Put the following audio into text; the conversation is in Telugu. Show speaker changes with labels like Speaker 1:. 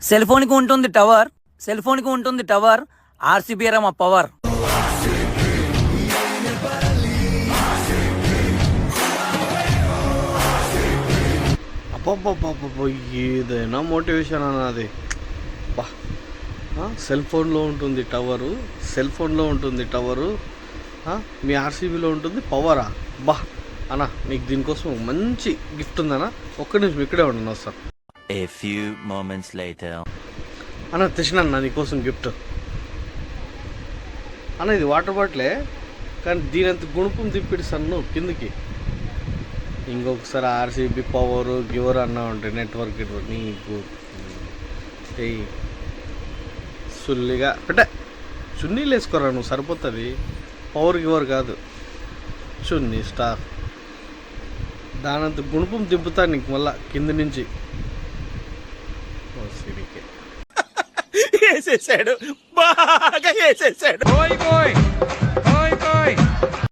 Speaker 1: సెల్ ఫోన్ కి ఉంటుంది టవర్, సెల్ ఫోన్ కి ఉంటుంది టవర్, ఆర్సీబీ రా మా పవర్.
Speaker 2: అబ్బబ్బబ్బబ్బ, ఏదైనా మోటివేషన్ అన్నది. బా, సెల్ ఫోన్లో ఉంటుంది టవరు, సెల్ ఫోన్లో ఉంటుంది టవరు, మీ ఆర్సీబీలో ఉంటుంది పవరా. బా అన్న, నీకు దీనికోసం మంచి గిఫ్ట్ ఉందన్నా. ఒక్క నిమిషం ఇక్కడే ఉండను, వస్తాను.
Speaker 3: A few moments later.
Speaker 2: అన్న తెచ్చినా నీకోసం గిఫ్ట్ అన్న. ఇది వాటర్ బాటిలే, కానీ దీనంత గుణపం తిప్పిడిస్తాను కిందికి. ఇంకొకసారి ఆర్సీబీ పవరు గివర్ అన్నా ఉంటే నెట్వర్క్ నీకు సుల్లిగా పెట్టే. చున్నీలు వేసుకోరా నువ్వు, సరిపోతుంది. పవర్ గివర్ కాదు, చున్నీ స్టార్. దానంత గుణపం దింపుతాను నీకు మళ్ళా కింది నుంచి. సిరికే
Speaker 4: వేసేసాడు, బాగా వేసేసాడు.